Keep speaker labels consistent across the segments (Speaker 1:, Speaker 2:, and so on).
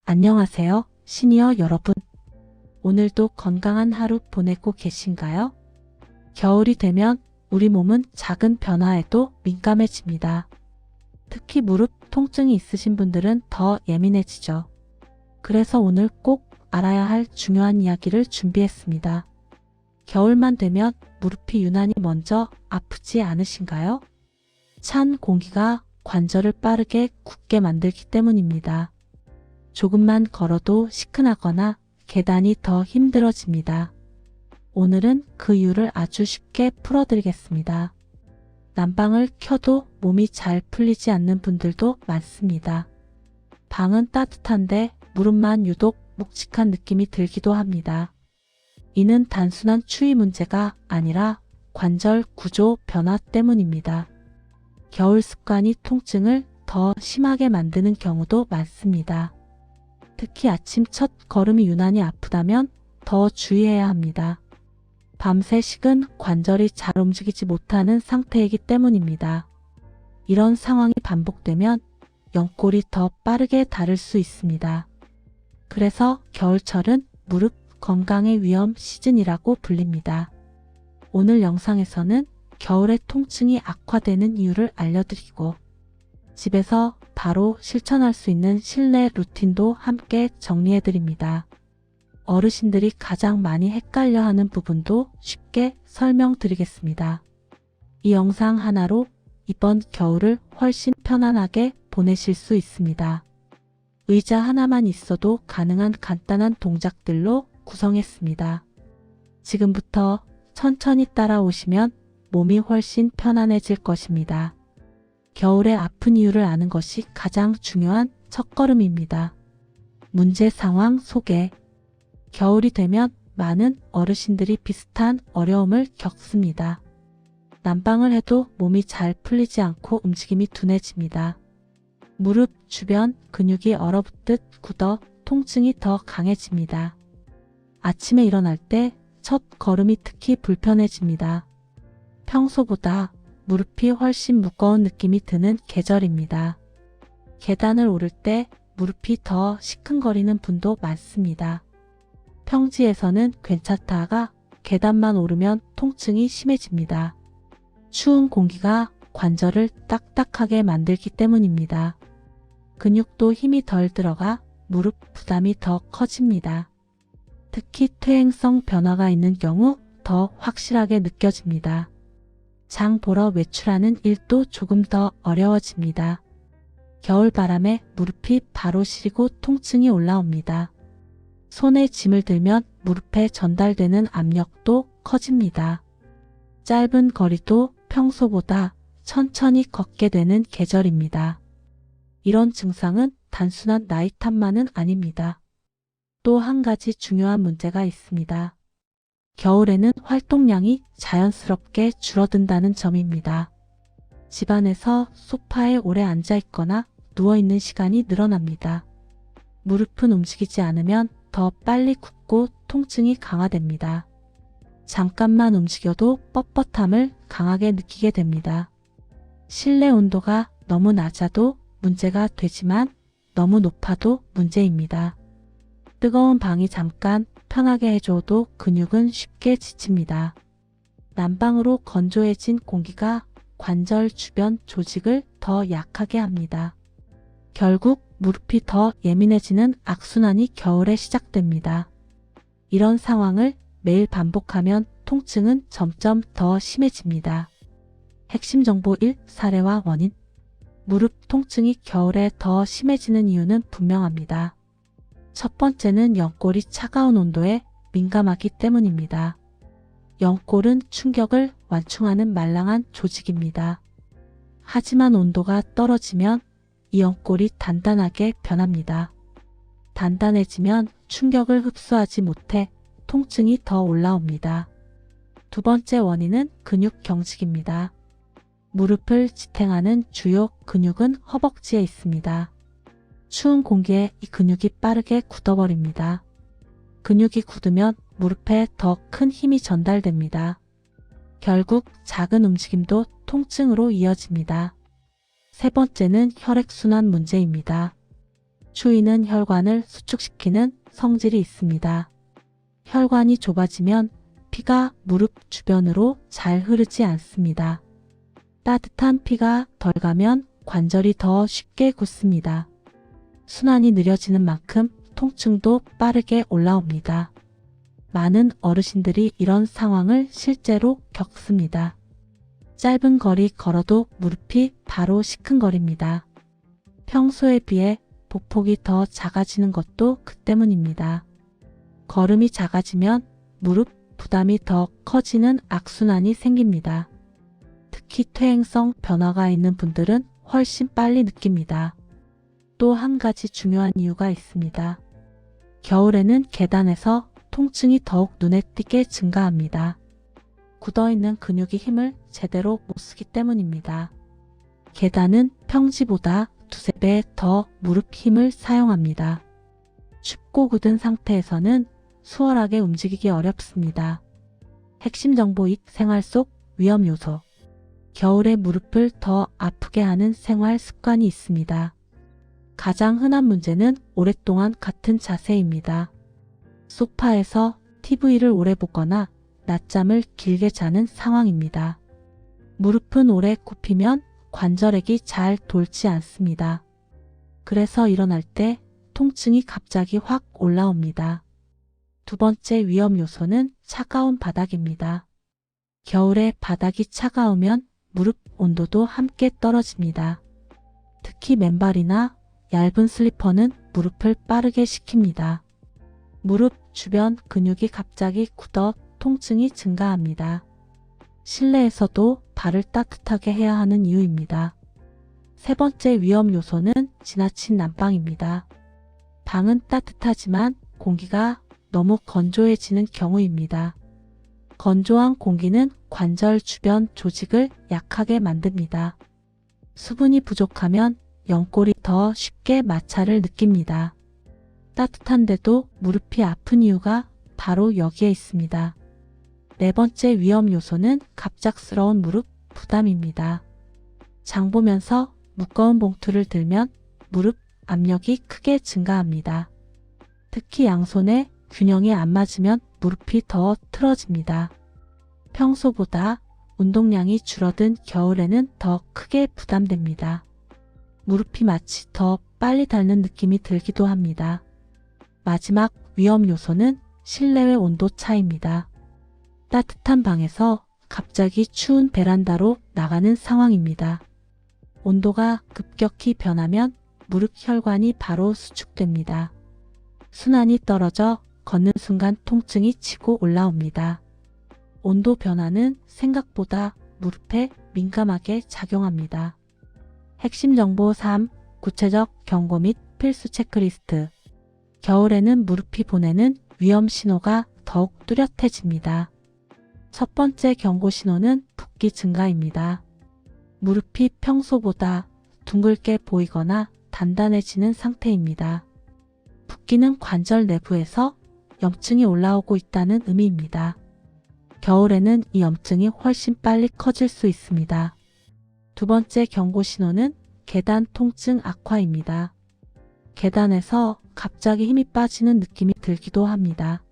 Speaker 1: 안녕하세요, 시니어 여러분. 오늘도 건강한 하루 보내고 계신가요? 겨울이 되면 우리 몸은 작은 변화에도 민감해집니다. 특히 무릎 통증이 있으신 분들은 더 예민해지죠. 그래서 오늘 꼭 알아야 할 중요한 이야기를 준비했습니다. 겨울만 되면 무릎이 유난히 먼저 아프지 않으신가요? 찬 공기가 관절을 빠르게 굳게 만들기 때문입니다. 조금만 걸어도 시큰하거나 계단이 더 힘들어집니다. 오늘은 그 이유를 아주 쉽게 풀어드리겠습니다. 난방을 켜도 몸이 잘 풀리지 않는 분들도 많습니다. 방은 따뜻한데 무릎만 유독 묵직한 느낌이 들기도 합니다. 이는 단순한 추위 문제가 아니라 관절 구조 변화 때문입니다. 겨울 습관이 통증을 더 심하게 만드는 경우도 많습니다. 특히 아침 첫 걸음이 유난히 아프다면 더 주의해야 합니다. 밤새 식은 관절이 잘 움직이지 못하는 상태이기 때문입니다. 이런 상황이 반복되면 연골이 더 빠르게 닳을 수 있습니다. 그래서 겨울철은 무릎 건강의 위험 시즌이라고 불립니다. 오늘 영상에서는 겨울에 통증이 악화되는 이유를 알려드리고 집에서 바로 실천할 수 있는 실내 루틴도 함께 정리해드립니다. 어르신들이 가장 많이 헷갈려하는 부분도 쉽게 설명드리겠습니다. 이 영상 하나로 이번 겨울을 훨씬 편안하게 보내실 수 있습니다. 의자 하나만 있어도 가능한 간단한 동작들로 구성했습니다. 지금부터 천천히 따라오시면 몸이 훨씬 편안해질 것입니다. 겨울에 아픈 이유를 아는 것이 가장 중요한 첫걸음입니다. 문제 상황 소개. 겨울이 되면 많은 어르신들이 비슷한 어려움을 겪습니다. 난방을 해도 몸이 잘 풀리지 않고 움직임이 둔해집니다. 무릎 주변 근육이 얼어붙듯 굳어 통증이 더 강해집니다. 아침에 일어날 때 첫 걸음이 특히 불편해집니다. 평소보다 무릎이 훨씬 무거운 느낌이 드는 계절입니다. 계단을 오를 때 무릎이 더 시큰거리는 분도 많습니다. 평지에서는 괜찮다가 계단만 오르면 통증이 심해집니다. 추운 공기가 관절을 딱딱하게 만들기 때문입니다. 근육도 힘이 덜 들어가 무릎 부담이 더 커집니다. 특히 퇴행성 변화가 있는 경우 더 확실하게 느껴집니다. 장 보러 외출하는 일도 조금 더 어려워집니다. 겨울 바람에 무릎이 바로 시리고 통증이 올라옵니다. 손에 짐을 들면 무릎에 전달되는 압력도 커집니다. 짧은 거리도 평소보다 천천히 걷게 되는 계절입니다. 이런 증상은 단순한 나이 탓만은 아닙니다. 또 한 가지 중요한 문제가 있습니다. 겨울에는 활동량이 자연스럽게 줄어든다는 점입니다. 집안에서 소파에 오래 앉아 있거나 누워있는 시간이 늘어납니다. 무릎은 움직이지 않으면 더 빨리 굳고 통증이 강화됩니다. 잠깐만 움직여도 뻣뻣함을 강하게 느끼게 됩니다. 실내 온도가 너무 낮아도 문제가 되지만 너무 높아도 문제입니다. 뜨거운 방이 잠깐 편하게 해줘도 근육은 쉽게 지칩니다. 난방으로 건조해진 공기가 관절 주변 조직을 더 약하게 합니다. 결국 무릎이 더 예민해지는 악순환이 겨울에 시작됩니다. 이런 상황을 매일 반복하면 통증은 점점 더 심해집니다. 핵심 정보 1. 사례와 원인. 무릎 통증이 겨울에 더 심해지는 이유는 분명합니다. 첫 번째는 연골이 차가운 온도에 민감하기 때문입니다. 연골은 충격을 완충하는 말랑한 조직입니다. 하지만 온도가 떨어지면 이 연골이 단단하게 변합니다. 단단해지면 충격을 흡수하지 못해 통증이 더 올라옵니다. 두 번째 원인은 근육 경직입니다. 무릎을 지탱하는 주요 근육은 허벅지에 있습니다. 추운 공기에 이 근육이 빠르게 굳어버립니다. 근육이 굳으면 무릎에 더 큰 힘이 전달됩니다. 결국 작은 움직임도 통증으로 이어집니다. 세 번째는 혈액순환 문제입니다. 추위는 혈관을 수축시키는 성질이 있습니다. 혈관이 좁아지면 피가 무릎 주변으로 잘 흐르지 않습니다. 따뜻한 피가 덜 가면 관절이 더 쉽게 굳습니다. 순환이 느려지는 만큼 통증도 빠르게 올라옵니다. 많은 어르신들이 이런 상황을 실제로 겪습니다. 짧은 거리 걸어도 무릎이 바로 시큰거립니다. 평소에 비해 보폭이 더 작아지는 것도 그 때문입니다. 걸음이 작아지면 무릎 부담이 더 커지는 악순환이 생깁니다. 특히 퇴행성 변화가 있는 분들은 훨씬 빨리 느낍니다. 또 한 가지 중요한 이유가 있습니다. 겨울에는 계단에서 통증이 더욱 눈에 띄게 증가합니다. 굳어있는 근육이 힘을 제대로 못 쓰기 때문입니다. 계단은 평지보다 두세 배 더 무릎 힘을 사용합니다. 춥고 굳은 상태에서는 수월하게 움직이기 어렵습니다. 핵심 정보익 생활 속 위험 요소. 겨울에 무릎을 더 아프게 하는 생활 습관이 있습니다. 가장 흔한 문제는 오랫동안 같은 자세입니다. 소파에서 TV를 오래 보거나 낮잠을 길게 자는 상황입니다. 무릎은 오래 굽히면 관절액이 잘 돌지 않습니다. 그래서 일어날 때 통증이 갑자기 확 올라옵니다. 두 번째 위험 요소는 차가운 바닥입니다. 겨울에 바닥이 차가우면 무릎 온도도 함께 떨어집니다. 특히 맨발이나 얇은 슬리퍼는 무릎을 빠르게 식힙니다. 무릎 주변 근육이 갑자기 굳어 통증이 증가합니다. 실내에서도 발을 따뜻하게 해야 하는 이유입니다. 세 번째 위험 요소는 지나친 난방입니다. 방은 따뜻하지만 공기가 너무 건조해지는 경우입니다. 건조한 공기는 관절 주변 조직을 약하게 만듭니다. 수분이 부족하면 연골이 더 쉽게 마찰을 느낍니다. 따뜻한데도 무릎이 아픈 이유가 바로 여기에 있습니다. 네 번째 위험 요소는 갑작스러운 무릎 부담입니다. 장 보면서 무거운 봉투를 들면 무릎 압력이 크게 증가합니다. 특히 양손의 균형이 안 맞으면 무릎이 더 틀어집니다. 평소보다 운동량이 줄어든 겨울에는 더 크게 부담됩니다. 무릎이 마치 더 빨리 닳는 느낌이 들기도 합니다. 마지막 위험 요소는 실내외 온도 차이입니다. 따뜻한 방에서 갑자기 추운 베란다로 나가는 상황입니다. 온도가 급격히 변하면 무릎 혈관이 바로 수축됩니다. 순환이 떨어져 걷는 순간 통증이 치고 올라옵니다. 온도 변화는 생각보다 무릎에 민감하게 작용합니다. 핵심 정보 3. 구체적 경고 및 필수 체크리스트. 겨울에는 무릎이 보내는 위험 신호가 더욱 뚜렷해집니다. 첫 번째 경고 신호는 붓기 증가입니다. 무릎이 평소보다 둥글게 보이거나 단단해지는 상태입니다. 붓기는 관절 내부에서 염증이 올라오고 있다는 의미입니다. 겨울에는 이 염증이 훨씬 빨리 커질 수 있습니다. 두 번째 경고 신호는 계단 통증 악화입니다. 계단에서 갑자기 힘이 빠지는 느낌이 들기도 합니다.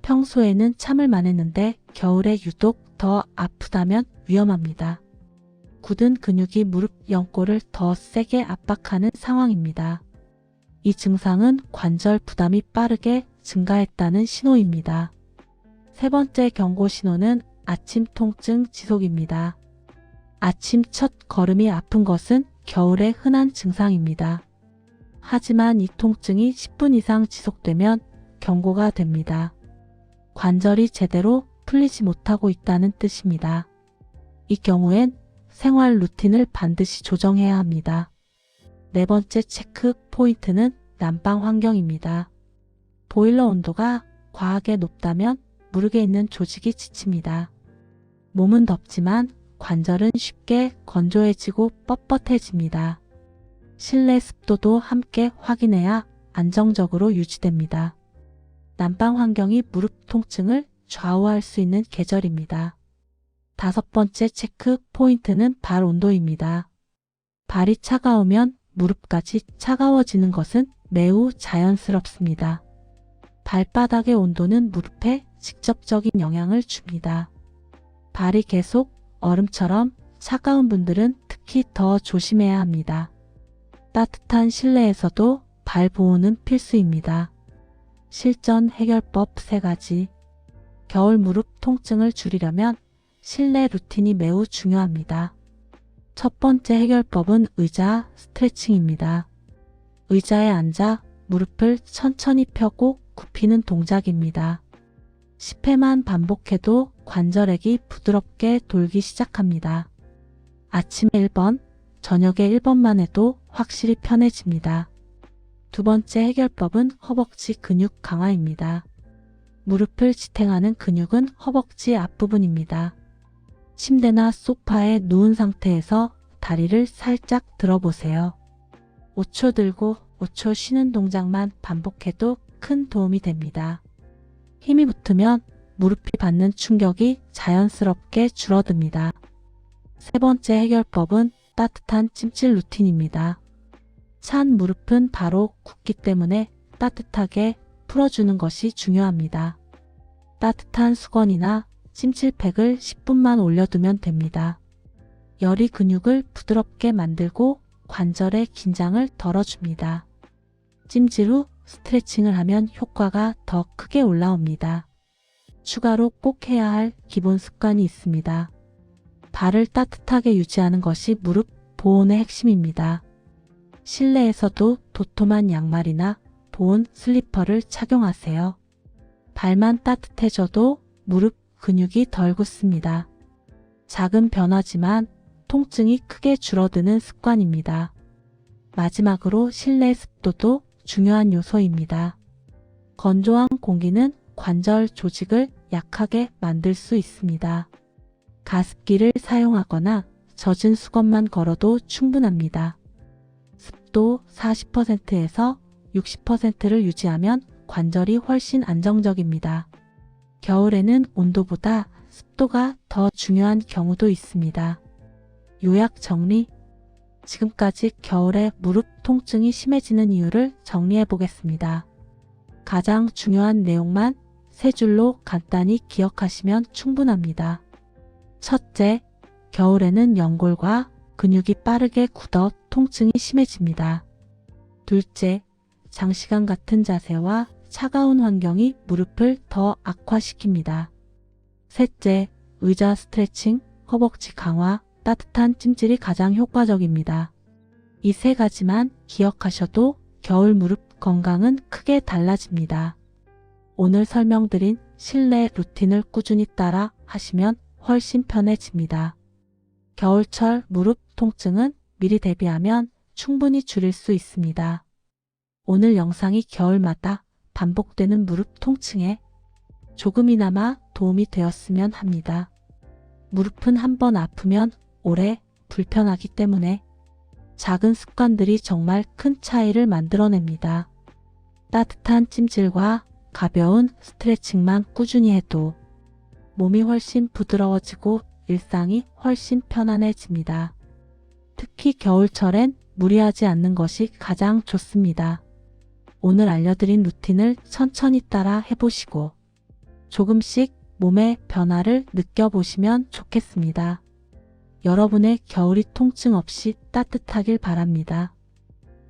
Speaker 1: 평소에는 참을 만했는데 겨울에 유독 더 아프다면 위험합니다. 굳은 근육이 무릎 연골을 더 세게 압박하는 상황입니다. 이 증상은 관절 부담이 빠르게 증가했다는 신호입니다. 세 번째 경고 신호는 아침 통증 지속입니다. 아침 첫 걸음이 아픈 것은 겨울의 흔한 증상입니다. 하지만 이 통증이 10분 이상 지속되면 경고가 됩니다. 관절이 제대로 풀리지 못하고 있다는 뜻입니다. 이 경우엔 생활 루틴을 반드시 조정해야 합니다. 네 번째 체크 포인트는 난방 환경입니다. 보일러 온도가 과하게 높다면 무릎에 있는 조직이 지칩니다. 몸은 덥지만 관절은 쉽게 건조해지고 뻣뻣해집니다. 실내 습도도 함께 확인해야 안정적으로 유지됩니다. 난방 환경이 무릎 통증을 좌우할 수 있는 계절입니다. 다섯 번째 체크 포인트는 발 온도입니다. 발이 차가우면 무릎까지 차가워지는 것은 매우 자연스럽습니다. 발바닥의 온도는 무릎에 직접적인 영향을 줍니다. 발이 계속 얼음처럼 차가운 분들은 특히 더 조심해야 합니다. 따뜻한 실내에서도 발 보호는 필수입니다. 실전 해결법 3가지. 겨울 무릎 통증을 줄이려면 실내 루틴이 매우 중요합니다. 첫 번째 해결법은 의자 스트레칭입니다. 의자에 앉아 무릎을 천천히 펴고 굽히는 동작입니다. 10회만 반복해도 관절액이 부드럽게 돌기 시작합니다. 아침에 1번, 저녁에 1번만 해도 확실히 편해집니다. 두 번째 해결법은 허벅지 근육 강화입니다. 무릎을 지탱하는 근육은 허벅지 앞부분입니다. 침대나 소파에 누운 상태에서 다리를 살짝 들어보세요. 5초 들고 5초 쉬는 동작만 반복해도 큰 도움이 됩니다. 힘이 붙으면 무릎이 받는 충격이 자연스럽게 줄어듭니다. 세 번째 해결법은 따뜻한 찜질 루틴입니다. 찬 무릎은 바로 굳기 때문에 따뜻하게 풀어주는 것이 중요합니다. 따뜻한 수건이나 찜질팩을 10분만 올려두면 됩니다. 열이 근육을 부드럽게 만들고 관절의 긴장을 덜어줍니다. 찜질 후 스트레칭을 하면 효과가 더 크게 올라옵니다. 추가로 꼭 해야 할 기본 습관이 있습니다. 발을 따뜻하게 유지하는 것이 무릎 보온의 핵심입니다. 실내에서도 도톰한 양말이나 보온 슬리퍼를 착용하세요. 발만 따뜻해져도 무릎 근육이 덜 굳습니다. 작은 변화지만 통증이 크게 줄어드는 습관입니다. 마지막으로 실내 습도도 중요한 요소입니다. 건조한 공기는 관절 조직을 약하게 만들 수 있습니다. 가습기를 사용하거나 젖은 수건만 걸어도 충분합니다. 습도 40%에서 60%를 유지하면 관절이 훨씬 안정적입니다. 겨울에는 온도보다 습도가 더 중요한 경우도 있습니다. 요약 정리. 지금까지 겨울에 무릎 통증이 심해지는 이유를 정리해 보겠습니다. 가장 중요한 내용만 3줄로 간단히 기억하시면 충분합니다. 첫째, 겨울에는 연골과 근육이 빠르게 굳어 통증이 심해집니다. 둘째, 장시간 같은 자세와 차가운 환경이 무릎을 더 악화시킵니다. 셋째, 의자 스트레칭, 허벅지 강화, 따뜻한 찜질이 가장 효과적입니다. 이 3가지만 기억하셔도 겨울 무릎 건강은 크게 달라집니다. 오늘 설명드린 실내 루틴을 꾸준히 따라 하시면 훨씬 편해집니다. 겨울철 무릎 통증은 미리 대비하면 충분히 줄일 수 있습니다. 오늘 영상이 겨울마다 반복되는 무릎 통증에 조금이나마 도움이 되었으면 합니다. 무릎은 한번 아프면 오래 불편하기 때문에 작은 습관들이 정말 큰 차이를 만들어냅니다. 따뜻한 찜질과 가벼운 스트레칭만 꾸준히 해도 몸이 훨씬 부드러워지고 일상이 훨씬 편안해집니다. 특히 겨울철엔 무리하지 않는 것이 가장 좋습니다. 오늘 알려드린 루틴을 천천히 따라 해보시고 조금씩 몸의 변화를 느껴보시면 좋겠습니다. 여러분의 겨울이 통증 없이 따뜻하길 바랍니다.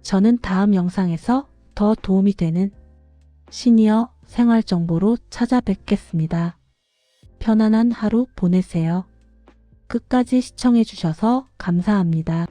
Speaker 1: 저는 다음 영상에서 더 도움이 되는 시니어 생활 정보로 찾아뵙겠습니다. 편안한 하루 보내세요. 끝까지 시청해주셔서 감사합니다.